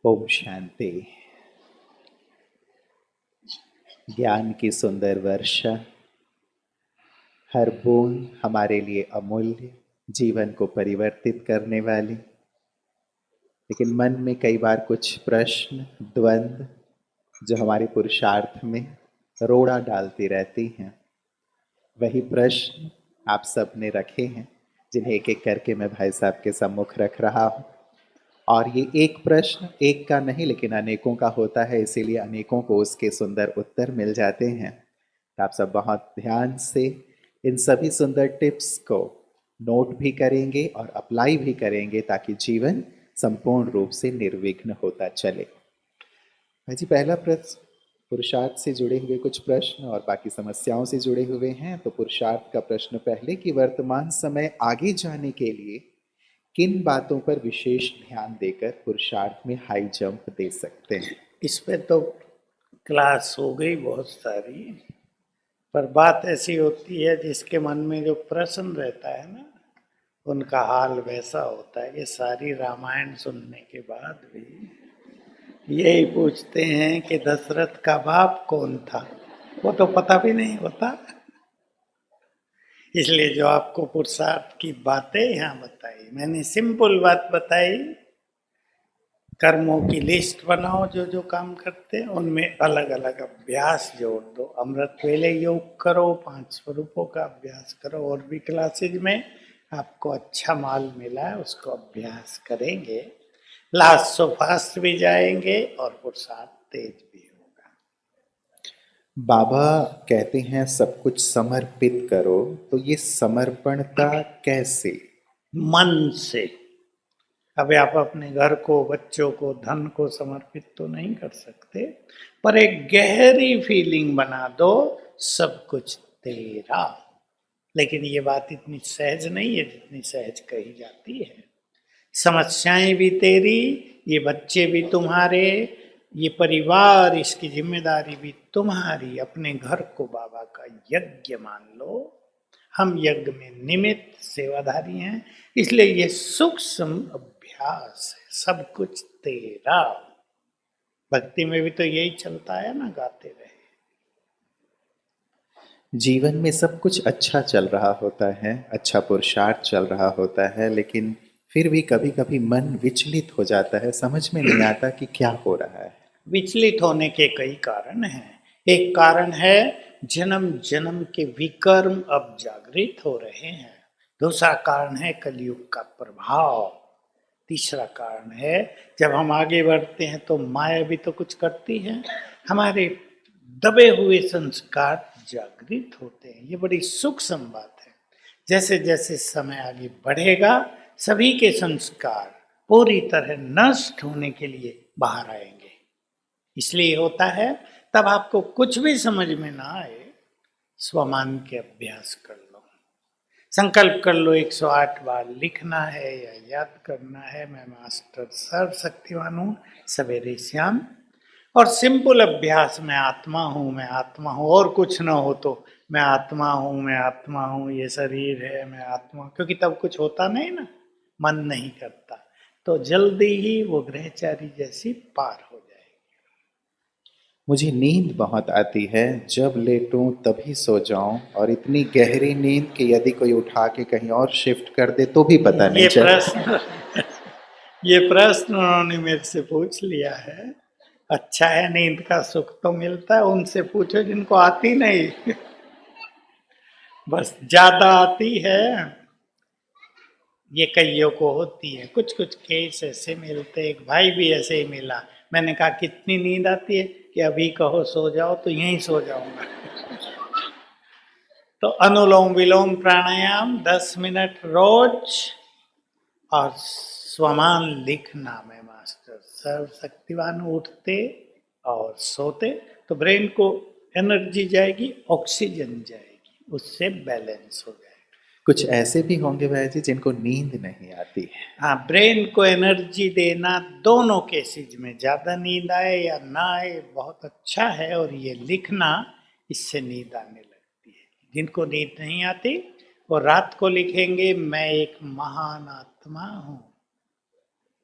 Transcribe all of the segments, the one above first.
ओम शांति। ज्ञान की सुंदर वर्षा, हर बूंद हमारे लिए अमूल्य, जीवन को परिवर्तित करने वाली। लेकिन मन में कई बार कुछ प्रश्न, द्वंद्व जो हमारे पुरुषार्थ में रोड़ा डालती रहती हैं। वही प्रश्न आप सब ने रखे हैं, जिन्हें एक एक करके मैं भाई साहब के सम्मुख रख रहा हूँ। और ये एक प्रश्न एक का नहीं लेकिन अनेकों का होता है, इसीलिए अनेकों को उसके सुंदर उत्तर मिल जाते हैं। तो आप सब बहुत ध्यान से इन सभी सुंदर टिप्स को नोट भी करेंगे और अप्लाई भी करेंगे, ताकि जीवन संपूर्ण रूप से निर्विघ्न होता चले। भाई जी, पहला प्रश्न पुरुषार्थ से जुड़े हुए कुछ प्रश्न और बाकी समस्याओं से जुड़े हुए हैं। तो पुरुषार्थ का प्रश्न पहले कि वर्तमान समय आगे जाने के लिए किन बातों पर विशेष ध्यान देकर पुरुषार्थ में हाई जंप दे सकते हैं? इस पे तो क्लास हो गई बहुत सारी, पर बात ऐसी होती है जिसके मन में जो प्रश्न रहता है ना, उनका हाल वैसा होता है कि सारी रामायण सुनने के बाद भी यही पूछते हैं कि दशरथ का बाप कौन था। वो तो पता भी नहीं होता। इसलिए जो आपको पुरुषार्थ की बातें यहाँ बताई, मैंने सिंपल बात बताई। कर्मों की लिस्ट बनाओ, जो जो काम करते हैं उनमें अलग अलग अभ्यास जोड़ दो। अमृत वेले योग करो, 5 स्वरूपों का अभ्यास करो। और भी क्लासेज में आपको अच्छा माल मिला है, उसको अभ्यास करेंगे। लास्ट सो फास्ट भी जाएंगे और पुरुषार्थ तेज भी होगा। बाबा कहते हैं सब कुछ समर्पित करो, तो ये समर्पणता कैसे? मन से। अभी आप अपने घर को, बच्चों को, धन को समर्पित तो नहीं कर सकते, पर एक गहरी फीलिंग बना दो, सब कुछ तेरा। लेकिन ये बात इतनी सहज नहीं है जितनी सहज कही जाती है। समस्याएं भी तेरी, ये बच्चे भी तुम्हारे, ये परिवार, इसकी जिम्मेदारी भी तुम्हारी। अपने घर को बाबा का यज्ञ मान लो। हम यज्ञ में निमित्त सेवाधारी हैं, इसलिए ये सूक्ष्म अभ्यास है। सब कुछ तेरा। भक्ति में भी तो यही चलता है ना, गाते रहे। जीवन में सब कुछ अच्छा चल रहा होता है, अच्छा पुरुषार्थ चल रहा होता है, लेकिन फिर भी कभी कभी मन विचलित हो जाता है, समझ में नहीं आता कि क्या हो रहा है। विचलित होने के कई कारण हैं। एक कारण है जन्म जन्म के विकर्म अब जागृत हो रहे हैं। दूसरा कारण है कलयुग का प्रभाव। तीसरा कारण है जब हम आगे बढ़ते हैं तो माया भी तो कुछ करती है। हमारे दबे हुए संस्कार जागृत होते हैं। ये बड़ी सूक्ष्म बात है। जैसे जैसे समय आगे बढ़ेगा, सभी के संस्कार पूरी तरह नष्ट होने के लिए बाहर आएंगे। इसलिए होता है, तब आपको कुछ भी समझ में ना आए, स्वमान के अभ्यास कर लो। संकल्प कर लो 108 बार लिखना है या याद करना है, मैं मास्टर सर्वशक्तिमान हूँ, सवेरे शाम। और सिंपल अभ्यास, मैं आत्मा हूँ, मैं आत्मा हूँ। और कुछ ना हो तो मैं आत्मा हूँ, मैं आत्मा हूँ, ये शरीर है, मैं आत्मा। क्योंकि तब कुछ होता नहीं ना, मन नहीं करता, तो जल्दी ही वो ग्रहचारी जैसी पार हो जाए। मुझे नींद बहुत आती है, जब लेटूं तभी सो जाऊं, और इतनी गहरी नींद कि यदि कोई उठा के कहीं और शिफ्ट कर दे तो भी पता नहीं ये चले। प्रश्न ये प्रश्न उन्होंने मेरे से पूछ लिया है। अच्छा है, नींद का सुख तो मिलता है। उनसे पूछो जिनको आती नहीं। बस ज्यादा आती है, ये कईयों को होती है। कुछ कुछ केस ऐसे मिलते। एक भाई भी ऐसे ही मिला। मैंने कहा कितनी नींद आती है, कि अभी कहो सो जाओ तो यहीं सो जाऊंगा। तो अनुलोम विलोम प्राणायाम 10 मिनट रोज, और स्वमान लिखना, मैं मास्टर सर्वशक्तिवान। उठते और सोते तो ब्रेन को एनर्जी जाएगी, ऑक्सीजन जाएगी, उससे बैलेंस हो जाएगा। कुछ ऐसे भी होंगे भाई जी जिनको नींद नहीं आती है। हाँ, ब्रेन को एनर्जी देना दोनों केसेज में, ज्यादा नींद आए या ना आए, बहुत अच्छा है। और ये लिखना, इससे नींद आने लगती है। जिनको नींद नहीं आती वो रात को लिखेंगे, मैं एक महान आत्मा हूँ,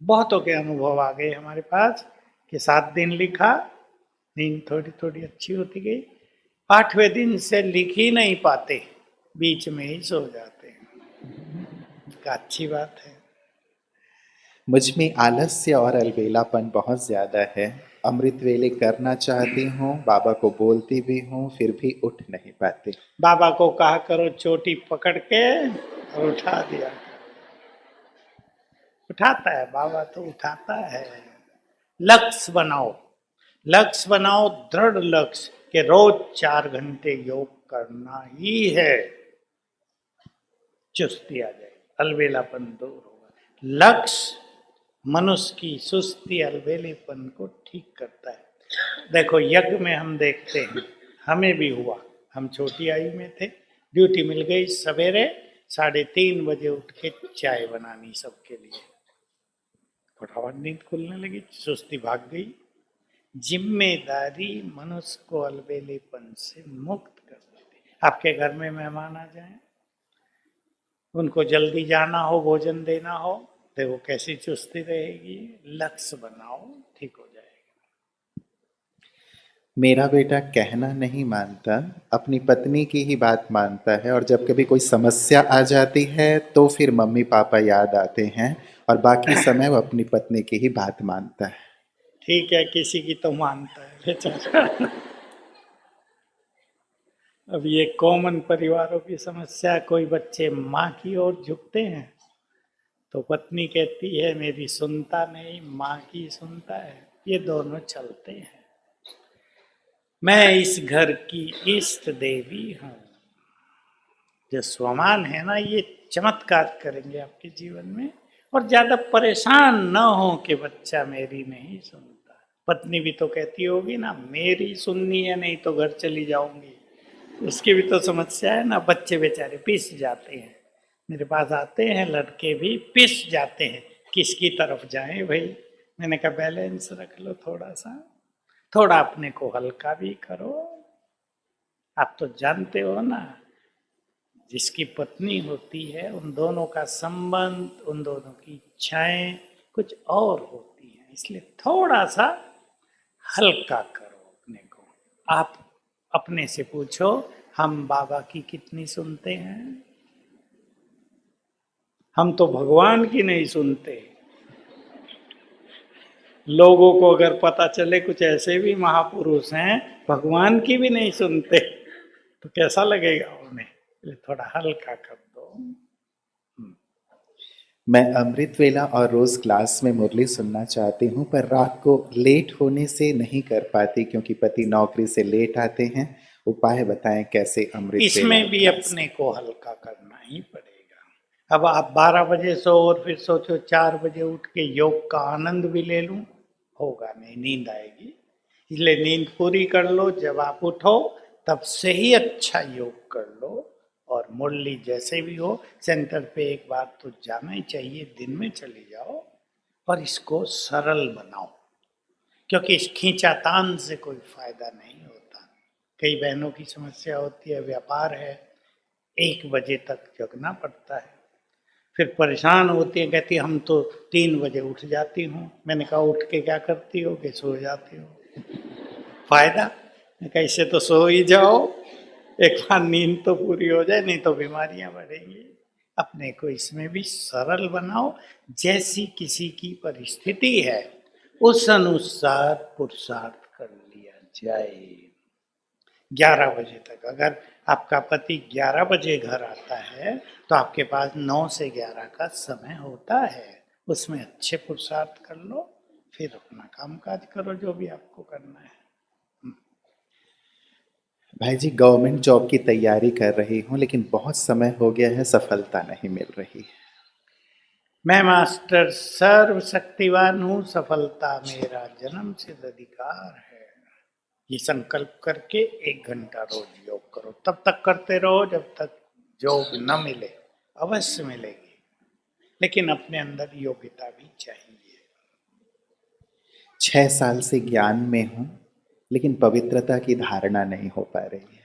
बहुतों के अनुभव आ गए हमारे पास कि 7 दिन लिखा, नींद थोड़ी थोड़ी अच्छी होती गई, 8वें दिन से लिख ही नहीं पाते, बीच में ही सो जाते हैं। का अच्छी बात है। मुझ में आलस्य और अलबेलापन बहुत ज्यादा है। अमृत वेले करना चाहती हूँ, बाबा को बोलती भी हूँ, फिर भी उठ नहीं पाती। बाबा को कहा करो चोटी पकड़ के और उठा दिया। उठाता है बाबा, तो उठाता है। लक्ष्य बनाओ, लक्ष्य बनाओ, दृढ़ लक्ष्य कि रोज 4 घंटे योग करना ही है। चुस्ती आ जाएगी, अलबेलापन दूर होगा। लक्ष्य मनुष्य की सुस्ती अलबेलेपन को ठीक करता है। देखो यज्ञ में हम देखते हैं, हमें भी हुआ, हम छोटी आयु में थे, ड्यूटी मिल गई सवेरे 3:30 बजे उठ के चाय बनानी सबके लिए, फटाफट नींद खुलने लगी, सुस्ती भाग गई। जिम्मेदारी मनुष्य को अलबेलेपन से मुक्त कर देती। आपके घर में मेहमान आ जाएं, उनको जल्दी जाना हो, भोजन देना हो, देखो कैसी चुस्ती रहेगी। लक्ष्य बनाओ, ठीक हो जाएगा। मेरा बेटा कहना नहीं मानता, अपनी पत्नी की ही बात मानता है, और जब कभी कोई समस्या आ जाती है तो फिर मम्मी पापा याद आते हैं, और बाकी समय वो अपनी पत्नी की ही बात मानता है। ठीक है, किसी की तो मानता है बेचारा। अब ये कॉमन परिवारों की समस्या, कोई बच्चे माँ की ओर झुकते हैं तो पत्नी कहती है मेरी सुनता नहीं, माँ की सुनता है, ये दोनों चलते हैं। मैं इस घर की इष्ट देवी हूँ। जो स्वमान है ना, ये चमत्कार करेंगे आपके जीवन में। और ज्यादा परेशान न हो कि बच्चा मेरी नहीं सुनता। पत्नी भी तो कहती होगी ना, मेरी सुननी है नहीं तो घर चली जाऊंगी। उसकी भी तो समस्या है ना। बच्चे बेचारे पिस जाते हैं, मेरे पास आते हैं लड़के भी पिस जाते हैं, किसकी तरफ जाएं भाई। मैंने कहा बैलेंस रख लो थोड़ा सा, थोड़ा अपने को हल्का भी करो। आप तो जानते हो ना, जिसकी पत्नी होती है उन दोनों का संबंध, उन दोनों की इच्छाएं कुछ और होती हैं, इसलिए थोड़ा सा हल्का करो अपने को। आप अपने से पूछो, हम बाबा की कितनी सुनते हैं? हम तो भगवान की नहीं सुनते। लोगों को अगर पता चले कुछ ऐसे भी महापुरुष हैं भगवान की भी नहीं सुनते, तो कैसा लगेगा उन्हें। थोड़ा हल्का कर दो। मैं अमृत वेला और रोज क्लास में मुरली सुनना चाहती हूँ, पर रात को लेट होने से नहीं कर पाती क्योंकि पति नौकरी से लेट आते हैं। उपाय बताएं कैसे अमृत वेला इसमें और भी क्लास। अपने को हल्का करना ही पड़ेगा। अब आप 12 बजे सो और फिर सोचो 4 बजे उठ के योग का आनंद भी ले लूं, होगा नहीं, नींद आएगी। इसलिए नींद पूरी कर लो, जब आप उठो तब से ही अच्छा योग कर लो। और मुरली जैसे भी हो, सेंटर पे एक बार तो जाना ही चाहिए, दिन में चली जाओ। और इसको सरल बनाओ, क्योंकि इस खींचातान से कोई फायदा नहीं होता। कई बहनों की समस्या होती है, व्यापार है, 1 बजे तक जगना पड़ता है, फिर परेशान होती है, कहती है हम तो 3 बजे उठ जाती हूँ। मैंने कहा उठ के क्या करती हो? कि सो जाती हो। फायदा? कैसे तो सो ही जाओ, एक बार नींद तो पूरी हो जाए, नहीं तो बीमारियां बढ़ेंगी। अपने को इसमें भी सरल बनाओ, जैसी किसी की परिस्थिति है उस अनुसार पुरुषार्थ कर लिया जाए। 11 बजे तक, अगर आपका पति 11 बजे घर आता है तो आपके पास 9 से 11 का समय होता है, उसमें अच्छे पुरुषार्थ कर लो, फिर अपना काम काज करो जो भी आपको करना है। भाई जी, गवर्नमेंट जॉब की तैयारी कर रही हूँ, लेकिन बहुत समय हो गया है, सफलता नहीं मिल रही। मैं मास्टर सर्वशक्तिवान हूँ, सफलता मेरा जन्म सिद्ध अधिकार है। ये संकल्प करके 1 घंटा रोज योग करो, तब तक करते रहो जब तक योग न मिले। अवश्य मिलेगी, लेकिन अपने अंदर योग्यता भी चाहिए। 6 साल से ज्ञान में हूँ, लेकिन पवित्रता की धारणा नहीं हो पा रही है।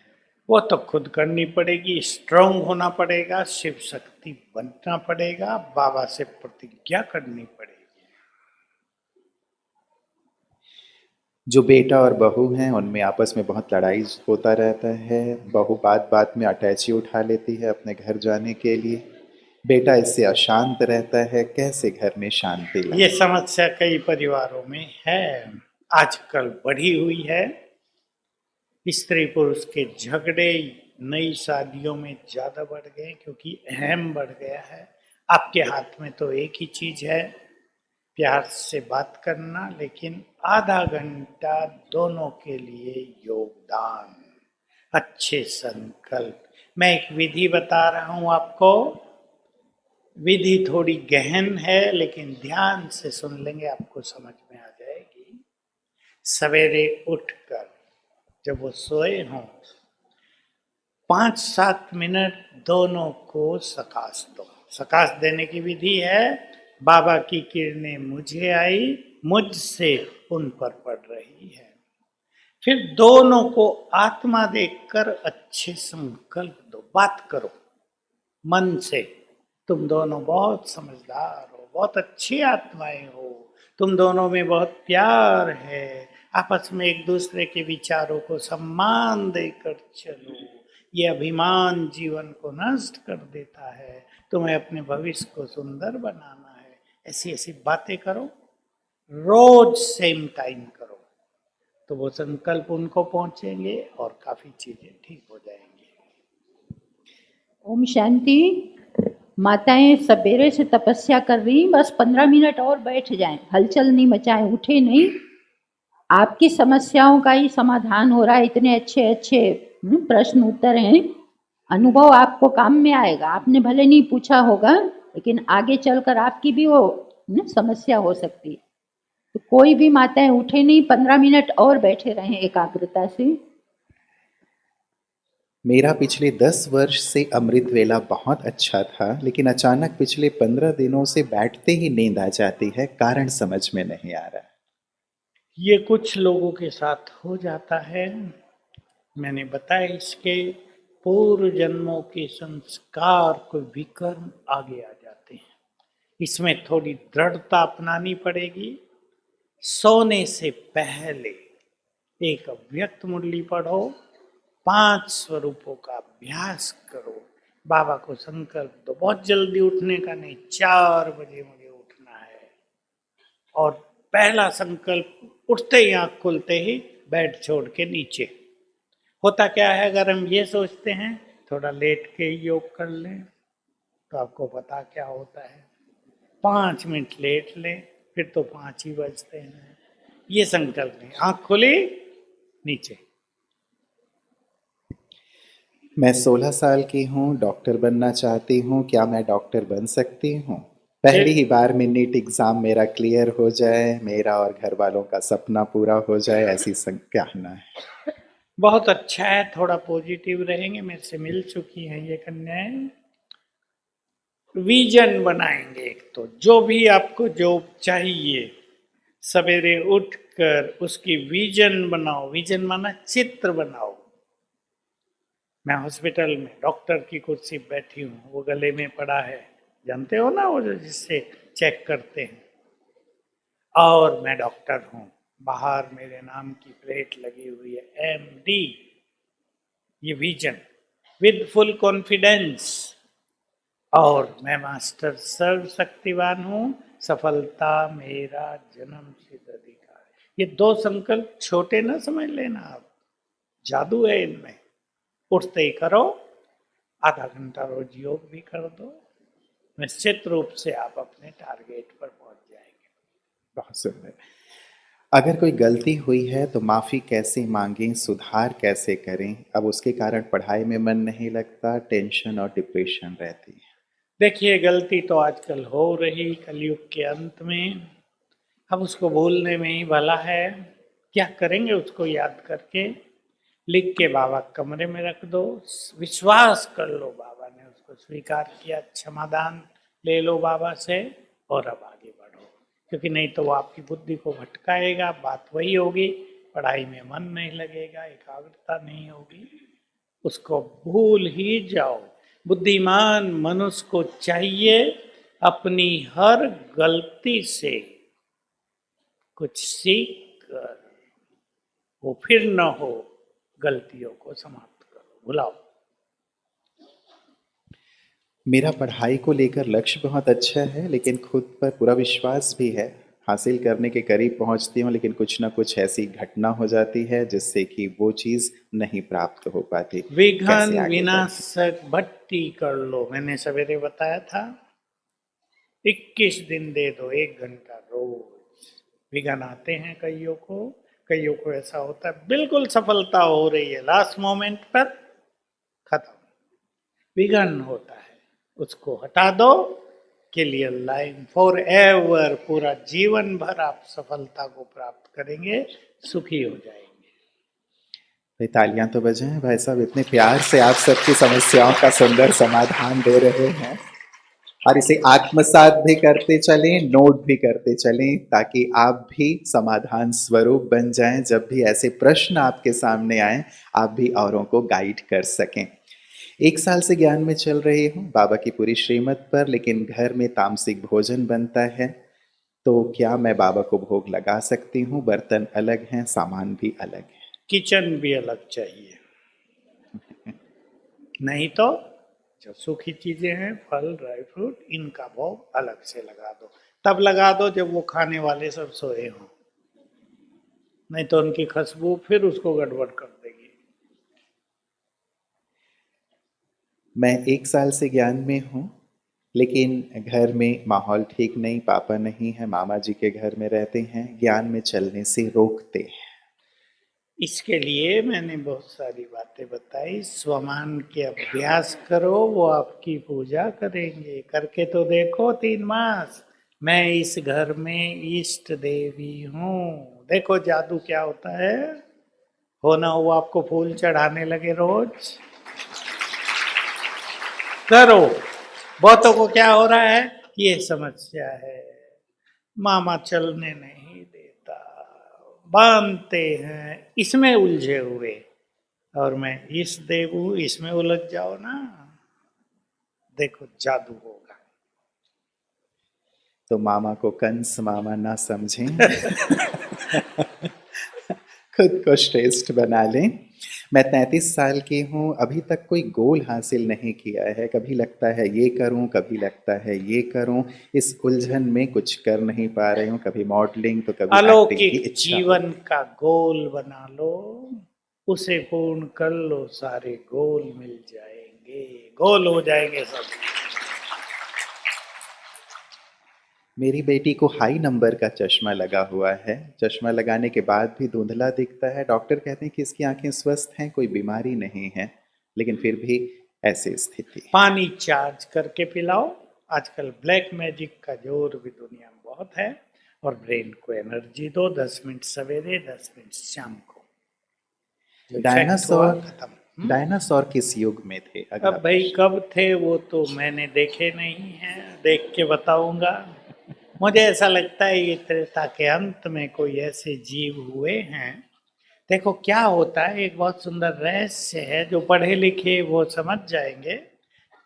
वो तो खुद करनी पड़ेगी, स्ट्रांग होना पड़ेगा, शिव शक्ति बनना पड़ेगा, बाबा से प्रतिज्ञा करनी पड़ेगी। जो बेटा और बहू हैं उनमें आपस में बहुत लड़ाई होता रहता है। बहू बात बात में अटैची उठा लेती है अपने घर जाने के लिए। बेटा इससे अशांत रहता है। कैसे घर में शांति ये लाए? समस्या कई परिवारों में है, आजकल बढ़ी हुई है। स्त्री पुरुष के झगड़े नई शादियों में ज्यादा बढ़ गए क्योंकि अहम बढ़ गया है। आपके हाथ में तो एक ही चीज है, प्यार से बात करना, लेकिन आधा घंटा दोनों के लिए योगदान, अच्छे संकल्प। मैं एक विधि बता रहा हूं आपको। विधि थोड़ी गहन है लेकिन ध्यान से सुन लेंगे आपको समझ में आ जाएगी। सवेरे उठकर जब वो सोए हों 5-7 मिनट दोनों को सकाश दो। सकाश देने की विधि है, बाबा की किरणें मुझे आई, मुझसे उन पर पड़ रही है। फिर दोनों को आत्मा देखकर अच्छे संकल्प दो, बात करो मन से। तुम दोनों बहुत समझदार हो, बहुत अच्छी आत्माएं हो, तुम दोनों में बहुत प्यार है, आपस में एक दूसरे के विचारों को सम्मान देकर चलो। ये अभिमान जीवन को नष्ट कर देता है, तुम्हें अपने भविष्य को सुंदर बनाना है। ऐसी ऐसी बातें करो, रोज सेम टाइम करो, तो वो संकल्प उनको पहुंचेंगे और काफी चीजें ठीक हो जाएंगी। ओम शांति। माताएं सवेरे से तपस्या कर रही, बस 15 मिनट और बैठ जाएं, हलचल नहीं मचाएं, उठे नहीं। आपकी समस्याओं का ही समाधान हो रहा है। इतने अच्छे अच्छे प्रश्न उत्तर हैं, अनुभव आपको काम में आएगा। आपने भले नहीं पूछा होगा लेकिन आगे चलकर आपकी भी वो समस्या हो सकती है। तो कोई भी माताएं उठे नहीं, 15 मिनट और बैठे रहें एकाग्रता से। मेरा पिछले 10 वर्ष से अमृत वेला बहुत अच्छा था, लेकिन अचानक पिछले 15 दिनों से बैठते ही नींद आ जाती है। कारण समझ में नहीं आ रहा। ये कुछ लोगों के साथ हो जाता है। मैंने बताया इसके पूर्व जन्मों के संस्कार को विकर्म आगे आ जाते हैं। इसमें थोड़ी दृढ़ता अपनानी पड़ेगी। सोने से पहले एक अव्यक्त मुरली पढ़ो, 5 स्वरूपों का अभ्यास करो, बाबा को संकल्प दो। बहुत जल्दी उठने का नहीं, 4 बजे मुझे उठना है। और पहला संकल्प उठते ही, आंख खुलते ही बेड छोड़ के नीचे। होता क्या है, अगर हम ये सोचते हैं थोड़ा लेट के योग कर लें, तो आपको पता क्या होता है, 5 मिनट लेट लें, फिर तो 5 ही बजते हैं। ये संकल्प लें, आंख खुली नीचे। मैं 16 साल की हूँ, डॉक्टर बनना चाहती हूँ। क्या मैं डॉक्टर बन सकती हूँ? पहली ही बार में नीट एग्जाम मेरा क्लियर हो जाए, मेरा और घर वालों का सपना पूरा हो जाए, ऐसी कहना है। बहुत अच्छा है, थोड़ा पॉजिटिव रहेंगे। मेरे से मिल चुकी हैं ये कन्याएं। विजन बनाएंगे एक, तो जो भी आपको जॉब चाहिए सवेरे उठकर उसकी विजन बनाओ। विजन माना चित्र बनाओ। मैं हॉस्पिटल में डॉक्टर की कुर्सी बैठी हूँ, वो गले में पड़ा है, जानते हो ना, वो जो जिससे चेक करते हैं। और मैं डॉक्टर हूँ, बाहर मेरे नाम की प्लेट लगी हुई है, MD। ये विजन विद फुल कॉन्फिडेंस। और मैं मास्टर सर्वशक्तिवान हूँ, सफलता मेरा जन्म सिद्ध अधिकार। ये 2 संकल्प छोटे ना समझ लेना आप, जादू है इनमें। उठते ही करो, आधा घंटा रोज योग भी कर दो, निश्चित रूप से आप अपने टारगेट पर पहुंच जाएंगे। बहुत सुंदर। अगर कोई गलती हुई है तो माफ़ी कैसे मांगें, सुधार कैसे करें? अब उसके कारण पढ़ाई में मन नहीं लगता, टेंशन और डिप्रेशन रहती है। देखिए, गलती तो आजकल हो रही कलयुग के अंत में, अब उसको भूलने में ही भला है। क्या करेंगे उसको याद करके? लिख के बाबा कमरे में रख दो, विश्वास कर लो बाबा ने उसको स्वीकार किया, क्षमादान ले लो बाबा से, और अब आगे बढ़ो। क्योंकि नहीं तो वो आपकी बुद्धि को भटकाएगा, बात वही होगी, पढ़ाई में मन नहीं लगेगा, एकाग्रता नहीं होगी, उसको भूल ही जाओ। बुद्धिमान मनुष्य को चाहिए अपनी हर गलती से कुछ सीख कर वो फिर न हो, गलतियों को समाप्त करो, भुलाओ। मेरा पढ़ाई को लेकर लक्ष्य बहुत अच्छा है, लेकिन खुद पर पूरा विश्वास भी है। हासिल करने के करीब पहुंचती हूँ, लेकिन कुछ ना कुछ ऐसी घटना हो जाती है जिससे कि वो चीज़ नहीं प्राप्त हो पाती। विघ्न कैसे आगे बढ़ें? विनाशक भट्टी कर लो, मैंने सवेरे बताया था। 21 दिन दे दो, 1 घंटा रोज। विघ्न आते हैं कईयों को ऐसा होता है बिल्कुल सफलता हो रही है, लास्ट मोमेंट पर खत्म। विघ्न होता है, उसको हटा दो, क्लियर लाइन फॉर एवर, पूरा जीवन भर आप सफलता को प्राप्त करेंगे, सुखी हो जाएंगे। भाई तालियां तो बजाएं भाई साहब, इतने प्यार से आप सबकी समस्याओं का सुंदर समाधान दे रहे हैं। और इसे आत्मसात भी करते चलें, नोट भी करते चलें, ताकि आप भी समाधान स्वरूप बन जाएं। जब भी ऐसे प्रश्न आपके सामने आए, आप भी औरों को गाइड कर सकें। 1 साल से ज्ञान में चल रही हूँ बाबा की पूरी श्रीमत पर, लेकिन घर में तामसिक भोजन बनता है, तो क्या मैं बाबा को भोग लगा सकती हूँ? बर्तन अलग हैं, सामान भी अलग है। किचन भी अलग चाहिए, नहीं तो जो सूखी चीजें हैं, फल ड्राई फ्रूट, इनका भोग अलग से लगा दो। तब लगा दो जब वो खाने वाले सब सोए हों, नहीं तो उनकी खुशबू फिर उसको गड़बड़ कर देगी। मैं 1 साल से ज्ञान में हूँ, लेकिन घर में माहौल ठीक नहीं, पापा नहीं है, मामा जी के घर में रहते हैं, ज्ञान में चलने से रोकते हैं। इसके लिए मैंने बहुत सारी बातें बताई। स्वमान के अभ्यास करो, वो आपकी पूजा करेंगे। करके तो देखो 3 मास। मैं इस घर में इष्ट देवी हूँ, देखो जादू क्या होता है। हो ना हो आपको फूल चढ़ाने लगे रोज। करो। बहुतों को क्या हो रहा है, ये समस्या है, मामा चलने नहीं देता, बांधते हैं, इसमें उलझे हुए। और मैं इस देवू, इसमें उलझ जाओ ना, देखो जादू होगा। तो मामा को कंस मामा ना समझें। खुद को श्रेष्ठ बना लें। मैं 33 साल की हूँ, अभी तक कोई गोल हासिल नहीं किया है। कभी लगता है ये करूँ, कभी लगता है ये करूँ। इस उलझन में कुछ कर नहीं पा रही हूँ। कभी मॉडलिंग तो कभी एक्टिंग की अलौकिक इच्छा हो। जीवन का गोल बना लो, उसे पूर्ण कर लो, सारे गोल मिल जाएंगे, गोल हो जाएंगे सब। मेरी बेटी को हाई नंबर का चश्मा लगा हुआ है। चश्मा लगाने के बाद भी धुंधला दिखता है। डॉक्टर कहते हैं कि इसकी आंखें स्वस्थ हैं, कोई बीमारी नहीं है, लेकिन फिर भी ऐसी स्थिति। पानी चार्ज करके पिलाओ। आजकल ब्लैक मैजिक का जोर भी दुनिया में बहुत है। और ब्रेन को एनर्जी दो, 10 मिनट सवेरे, 10 मिनट शाम को। जो इफेक्ट हुआ डायनासोर खत्म। डायनासोर किस युग में थे? अगला अब भाई प्रश्न। कब थे वो तो मैंने देखे नहीं है, देख के बताऊंगा। मुझे ऐसा लगता है ये त्रेता के अंत में कोई ऐसे जीव हुए हैं। देखो क्या होता है, एक बहुत सुंदर रहस्य है, जो पढ़े लिखे वो समझ जाएंगे।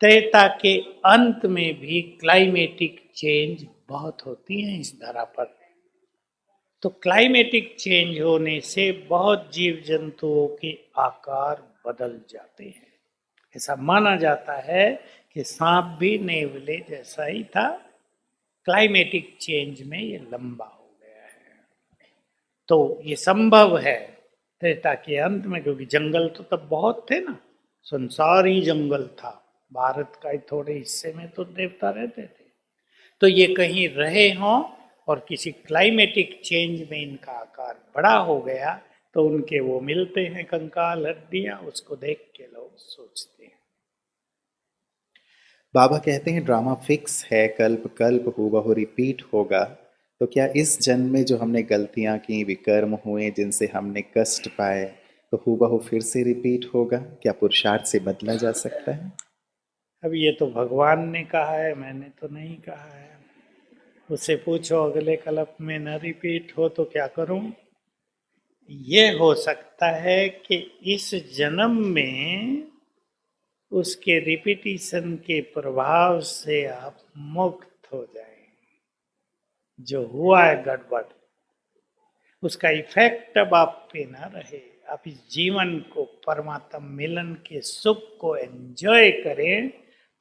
त्रेता के अंत में भी क्लाइमेटिक चेंज बहुत होती है इस धरा पर। तो क्लाइमेटिक चेंज होने से बहुत जीव जंतुओं के आकार बदल जाते हैं। ऐसा माना जाता है कि सांप भी नेवले जैसा ही था, क्लाइमेटिक चेंज में ये लंबा हो गया है। तो ये संभव है त्रेता के अंत में, क्योंकि जंगल तो तब बहुत थे ना, संसार ही जंगल था। भारत का थोड़े हिस्से में तो देवता रहते थे। तो ये कहीं रहे हों और किसी क्लाइमेटिक चेंज में इनका आकार बड़ा हो गया, तो उनके वो मिलते हैं कंकाल हड्डियां, उसको देख के लोग सोचते हैं। बाबा कहते हैं ड्रामा फिक्स है, कल्प कल्प हूबहू रिपीट होगा। तो क्या इस जन्म में जो हमने गलतियां की, विकर्म हुए जिनसे हमने कष्ट पाए, तो हूबहू फिर से रिपीट होगा? क्या पुरुषार्थ से बदला जा सकता है? अब ये तो भगवान ने कहा है, मैंने तो नहीं कहा है। उससे पूछो अगले कल्प में न रिपीट हो तो क्या करूं। ये हो सकता है कि इस जन्म में उसके रिपीटिशन के प्रभाव से आप मुक्त हो जाएं। जो हुआ है गड़बड़, उसका इफेक्ट अब आप पे ना रहे, आप इस जीवन को परमात्मा मिलन के सुख को एंजॉय करें,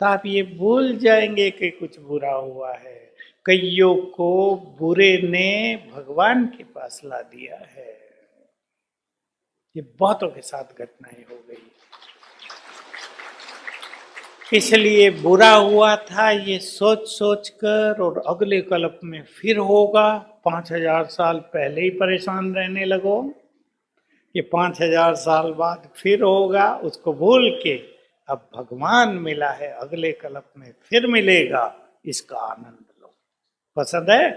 तो आप ये भूल जाएंगे कि कुछ बुरा हुआ है। कईयों को बुरे ने भगवान के पास ला दिया है, ये बहुतों के साथ घटनाएं हो गई। इसलिए बुरा हुआ था ये सोच सोच कर, और अगले कल्प में फिर होगा, 5000 साल पहले ही परेशान रहने लगो कि 5000 साल बाद फिर होगा, उसको भूल के अब भगवान मिला है, अगले कल्प में फिर मिलेगा, इसका आनंद लो। पसंद है?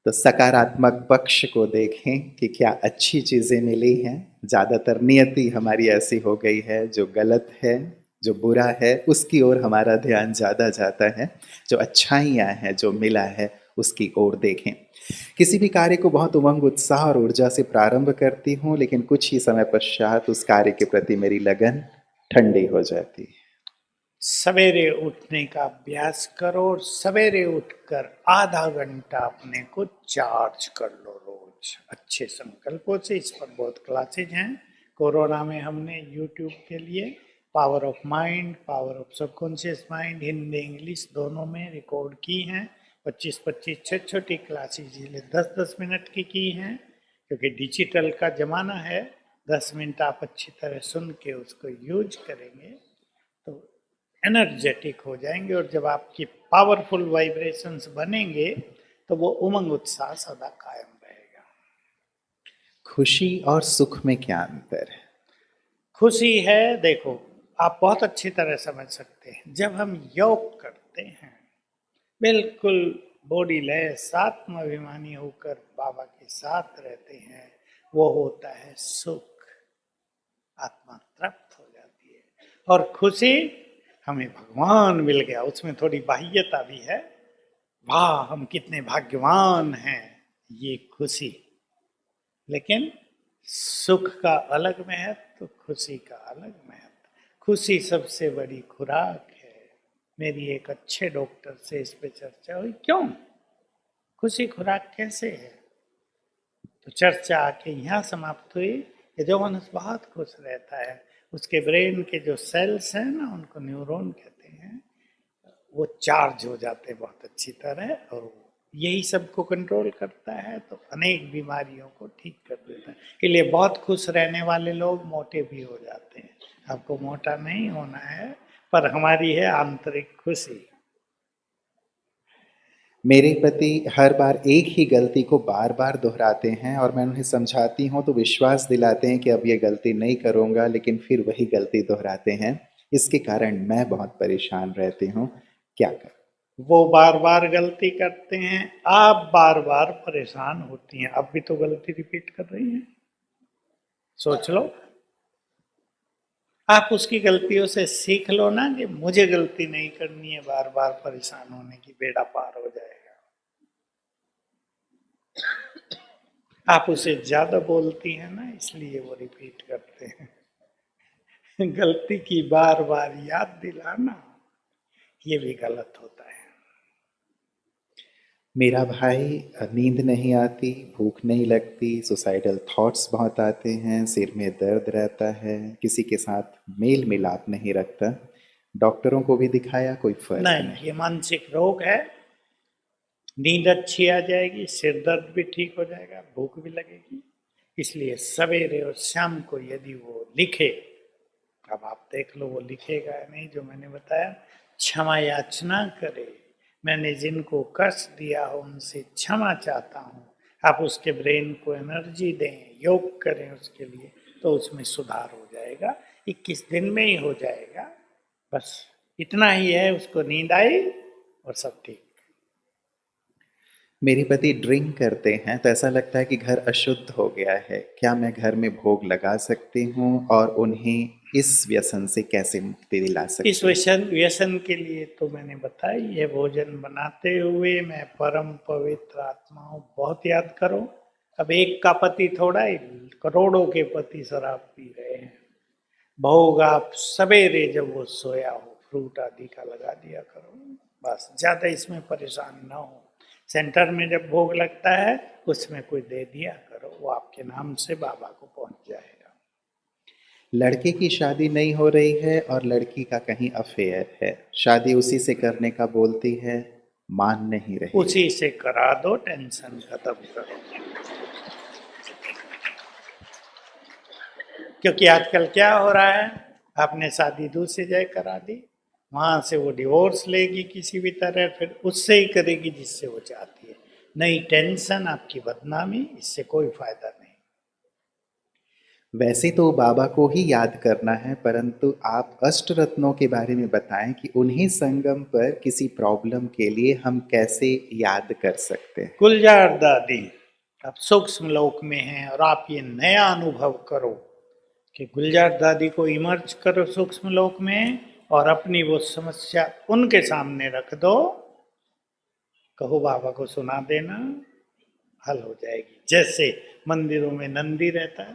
तो सकारात्मक पक्ष को देखें कि क्या अच्छी चीज़ें मिली हैं। ज़्यादातर नियति हमारी ऐसी हो गई है, जो गलत है, जो बुरा है, उसकी ओर हमारा ध्यान ज़्यादा जाता है। जो अच्छाइयाँ हैं, जो मिला है, उसकी ओर देखें। किसी भी कार्य को बहुत उमंग, उत्साह और ऊर्जा से प्रारंभ करती हूँ, लेकिन कुछ ही समय पश्चात उस कार्य के प्रति मेरी लगन ठंडी हो जाती है। सवेरे उठने का अभ्यास करो, और सवेरे उठकर आधा घंटा अपने को चार्ज कर लो रोज अच्छे संकल्पों से। इस पर बहुत क्लासेज हैं। कोरोना में हमने यूट्यूब के लिए power of mind, power of subconscious mind, Hindi English दोनों में रिकॉर्ड की हैं। 25-25 छोटी क्लासेज इसलिए 10-10 मिनट की हैं, क्योंकि डिजिटल का ज़माना है। 10 मिनट आप अच्छी तरह सुन के उसको यूज करेंगे तो एनर्जेटिक हो जाएंगे, और जब आपकी पावरफुल वाइब्रेशंस बनेंगे तो वो उमंग उत्साह सदा कायम रहेगा। खुशी और सुख में क्या अंतर है? खुशी है, देखो आप बहुत अच्छी तरह समझ सकते हैं, जब हम योग करते हैं बिल्कुल बॉडी लेस आत्माभिमानी होकर बाबा के साथ रहते हैं, वो होता है सुख। आत्मा तृप्त हो जाती है। और खुशी, हमें भगवान मिल गया, उसमें थोड़ी बाह्यता भी है, वाह हम कितने भाग्यवान हैं, ये खुशी। लेकिन सुख का अलग महत्व, खुशी का अलग महत्व। खुशी सबसे बड़ी खुराक है। मेरी एक अच्छे डॉक्टर से इस पे चर्चा हुई, क्यों खुशी खुराक कैसे है, तो चर्चा आके यहाँ समाप्त हुई कि जो मनुष्य बहुत खुश रहता है, उसके ब्रेन के जो सेल्स हैं ना, उनको न्यूरॉन कहते हैं, वो चार्ज हो जाते हैं बहुत अच्छी तरह, और यही सबको कंट्रोल करता है, तो अनेक बीमारियों को ठीक कर देता है। इसलिए बहुत खुश रहने वाले लोग मोटे भी हो जाते हैं। आपको मोटा नहीं होना है, पर हमारी है आंतरिक खुशी। मेरे पति हर बार एक ही गलती को बार बार दोहराते हैं, और मैं उन्हें समझाती हूँ तो विश्वास दिलाते हैं कि अब ये गलती नहीं करूँगा, लेकिन फिर वही गलती दोहराते हैं। इसके कारण मैं बहुत परेशान रहती हूँ, क्या करूँ? वो बार बार गलती करते हैं, आप बार बार परेशान होती हैं। अब भी तो गलती रिपीट कर रही हैं, सोच लो। आप उसकी गलतियों से सीख लो ना कि मुझे गलती नहीं करनी है, बार बार परेशान होने की, बेड़ा पार हो जाएगा। आप उसे ज्यादा बोलती हैं ना, इसलिए वो रिपीट करते हैं। गलती की बार बार याद दिलाना, ये भी गलत होता है। मेरा भाई, नींद नहीं आती, भूख नहीं लगती, सुसाइडल थॉट्स बहुत आते हैं, सिर में दर्द रहता है, किसी के साथ मेल मिलाप नहीं रखता। डॉक्टरों को भी दिखाया, कोई फर्क नहीं, नहीं। ये मानसिक रोग है। नींद अच्छी आ जाएगी, सिर दर्द भी ठीक हो जाएगा, भूख भी लगेगी। इसलिए सवेरे और शाम को यदि वो लिखे, अब आप देख लो वो लिखेगा या नहीं, जो मैंने बताया, क्षमा याचना करे, मैंने जिनको कष्ट दिया हो उनसे क्षमा चाहता हूँ, आप उसके ब्रेन को एनर्जी दें, योग करें उसके लिए, तो उसमें सुधार हो जाएगा। 21 दिन में ही हो जाएगा। बस इतना ही है, उसको नींद आई और सब ठीक। मेरे पति ड्रिंक करते हैं, तो ऐसा लगता है कि घर अशुद्ध हो गया है। क्या मैं घर में भोग लगा सकती हूँ, और उन्हें इस व्यसन से कैसे मुक्ति दिला सकती इस हूँ? व्यसन के लिए तो मैंने बताई है, भोजन बनाते हुए मैं परम पवित्र आत्मा हूँ, बहुत याद करो। अब एक का पति थोड़ा ही, करोड़ों के पति शराब पी रहे हैं। भोग आप सवेरे जब वो सोया हो फ्रूट आदि का लगा दिया करो, बस ज्यादा इसमें परेशान ना हो। सेंटर में जब भोग लगता है उसमें कोई दे दिया करो, वो आपके नाम से बाबा को पहुंच जाएगा। लड़के की शादी नहीं हो रही है और लड़की का कहीं अफेयर है, शादी उसी से करने का बोलती है, मान नहीं रही। उसी से करा दो, टेंशन खत्म करो। क्योंकि आजकल क्या हो रहा है, आपने शादी दूसरी जगह करा दी, वहां से वो डिवोर्स लेगी किसी भी तरह, फिर उससे ही करेगी जिससे वो चाहती है। नई टेंशन, आपकी बदनामी, इससे कोई फायदा नहीं। वैसे तो बाबा को ही याद करना है, परंतु आप अष्ट रत्नों के बारे में बताएं कि उन्हीं संगम पर किसी प्रॉब्लम के लिए हम कैसे याद कर सकते हैं। गुलजार दादी आप सूक्ष्म लोक में हैं और आप ये नया अनुभव करो कि गुलजार दादी को इमर्ज करो सूक्ष्म लोक में और अपनी वो समस्या उनके सामने रख दो, कहो बाबा को सुना देना, हल हो जाएगी। जैसे मंदिरों में नंदी रहता है,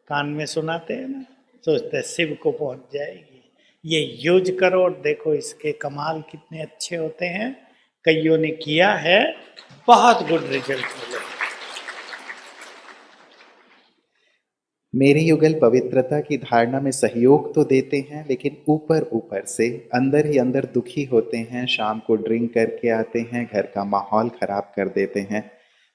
कान में सुनाते हैं ना, सोचते हैं शिव को पहुंच जाएगी। ये यूज करो और देखो इसके कमाल कितने अच्छे होते हैं। कईयों ने किया है, बहुत गुड रिजल्ट मिले। मेरे युगल पवित्रता की धारणा में सहयोग तो देते हैं, लेकिन ऊपर ऊपर से अंदर ही अंदर दुखी होते हैं, शाम को ड्रिंक करके आते हैं, घर का माहौल खराब कर देते हैं।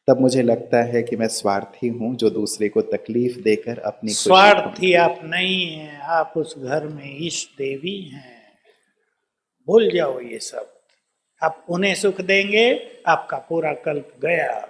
तब मुझे लगता है कि मैं स्वार्थी हूँ जो दूसरे को तकलीफ देकर अपनी खुशी स्वार्थी आप नहीं हैं, आप उस घर में इष्ट देवी हैं। भूल जाओ ये सब, आप उन्हें सुख देंगे, आपका पूरा कल्प गया।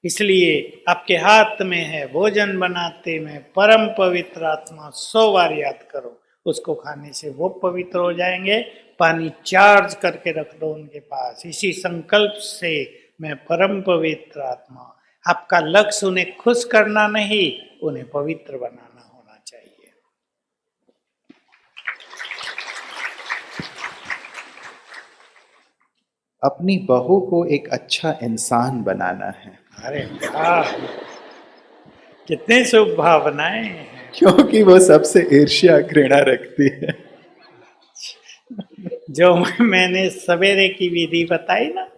इसलिए आपके हाथ में है भोजन बनाते में परम पवित्र आत्मा, 100 बार याद करो, उसको खाने से वो पवित्र हो जाएंगे। पानी चार्ज करके रख दो उनके पास, इसी संकल्प से मैं परम पवित्र आत्मा। आपका लक्ष्य उन्हें खुश करना नहीं, उन्हें पवित्र बनाना होना चाहिए। अपनी बहू को एक अच्छा इंसान बनाना है। अरे वाह, कितने शुभ भावनाएं हैं। क्योंकि वो सबसे ईर्ष्या घृणा रखती है। जो मैंने सवेरे की विधि बताई ना,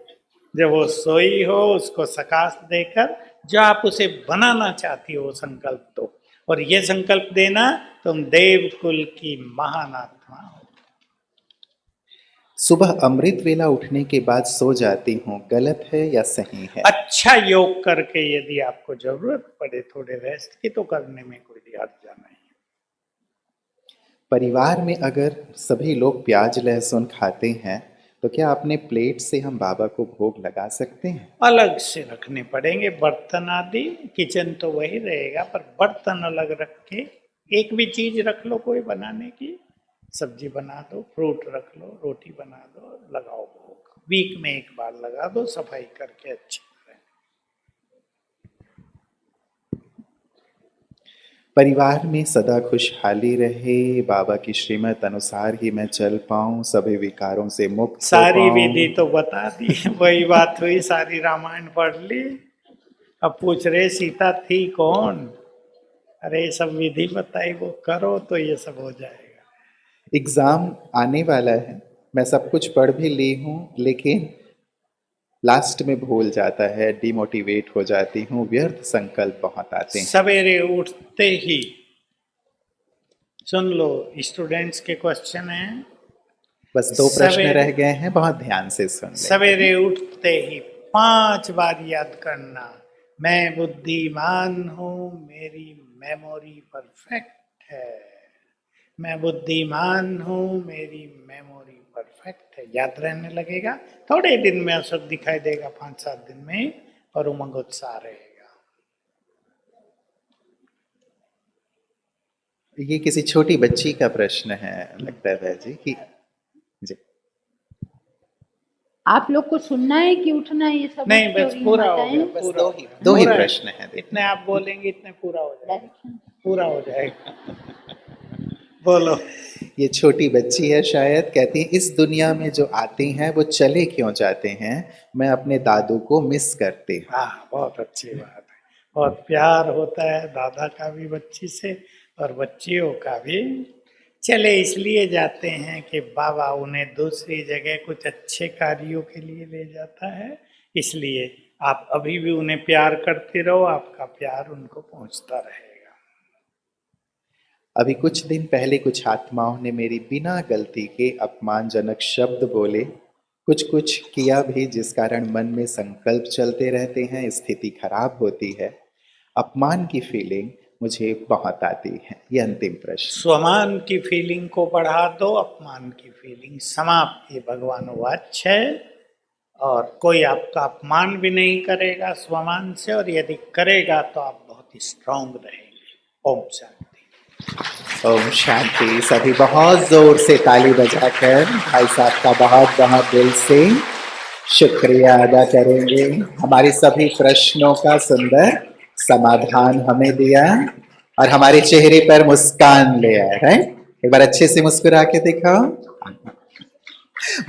जब वो सोई हो उसको सकाश देकर जो आप उसे बनाना चाहती हो संकल्प दो, और ये संकल्प देना तुम देव कुल की महान आत्मा हो। सुबह अमृत वेला उठने के बाद सो जाती हूँ, गलत है या सही है? अच्छा योग करके यदि आपको जरूरत पड़े थोड़े रेस्ट की तो करने में कोई हर्ज नहीं। परिवार में अगर सभी लोग प्याज लहसुन खाते हैं तो क्या अपने प्लेट से हम बाबा को भोग लगा सकते हैं? अलग से रखने पड़ेंगे बर्तन आदि, किचन तो वही रहेगा पर बर्तन अलग रख के एक भी चीज रख लो कोई बनाने की, सब्जी बना दो, फ्रूट रख लो, रोटी बना दो, लगाओ भोग। वीक में एक बार लगा दो, सफाई करके अच्छी तरह। परिवार में सदा खुशहाली रहे, बाबा की श्रीमत अनुसार ही मैं चल पाऊं, सभी विकारों से मुक्त हो सारी पाऊं। विधि तो बता दी, वही बात हुई, सारी रामायण पढ़ ली, अब पूछ रहे सीता थी कौन। अरे सब विधि बताई, वो करो तो ये सब हो जाएगा। एग्जाम आने वाला है, मैं सब कुछ पढ़ भी ली हूँ, लेकिन लास्ट में भूल जाता है, डिमोटिवेट हो जाती हूँ, व्यर्थ संकल्प बहुत आते हैं। सवेरे उठते ही सुन लो, स्टूडेंट्स के क्वेश्चन हैं, बस 2 प्रश्न रह गए हैं, बहुत ध्यान से सुन लें। सवेरे उठते ही 5 बार याद करना, मैं बुद्धिमान हूँ, मेरी मेमोरी परफेक्ट है। मैं बुद्धिमान हूँ, मेरी मेमोरी परफेक्ट है। याद रहने लगेगा, थोड़े दिन में असर दिखाई देगा, 5-7 दिन में, और उमंग उत्साह रहेगा। ये किसी छोटी बच्ची का प्रश्न है लगता है भैया जी कि जी। आप लोग को सुनना है कि उठना है, ये सब नहीं, उठ के बस और ये पूरा हो बताएं। गया, बस पूरा दो ही पूरा है। प्रश्न हैं। इतने आप बोलेंगे इतने पूरा हो जाएगा, डायरेक्शन। पूरा हो जाएगा। बोलो। ये छोटी बच्ची है शायद, कहती है इस दुनिया में जो आती हैं वो चले क्यों जाते हैं, मैं अपने दादू को मिस करती हूँ। हाँ, बहुत अच्छी बात है। बहुत प्यार होता है दादा का भी बच्ची से और बच्चियों का भी। चले इसलिए जाते हैं कि बाबा उन्हें दूसरी जगह कुछ अच्छे कार्यों के लिए ले जाता है, इसलिए आप अभी भी उन्हें प्यार करते रहो, आपका प्यार उनको पहुंचता रहेगा। अभी कुछ दिन पहले कुछ आत्माओं ने मेरी बिना गलती के अपमानजनक शब्द बोले, कुछ कुछ किया भी, जिस कारण मन में संकल्प चलते रहते हैं, स्थिति खराब होती है। अपमान की फीलिंग मुझे बहुत आती है। ये अंतिम प्रश्न। स्वमान की फीलिंग को बढ़ा दो, अपमान की फीलिंग समाप्त। ये भगवान वाच्य है, और कोई आपका अपमान भी नहीं करेगा स्वमान से, और यदि करेगा तो आप बहुत ही स्ट्रांग रहेंगे। ओम शांति। ओम शांति। सभी बहुत जोर से ताली बजाकर भाई साहब का बहुत बहुत दिल से शुक्रिया अदा करेंगे। हमारे सभी प्रश्नों का सुंदर समाधान हमें दिया और हमारे चेहरे पर मुस्कान ले आया है। एक बार अच्छे से मुस्कुरा के दिखाओ।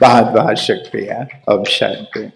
बहुत बहुत शुक्रिया। ओम शांति।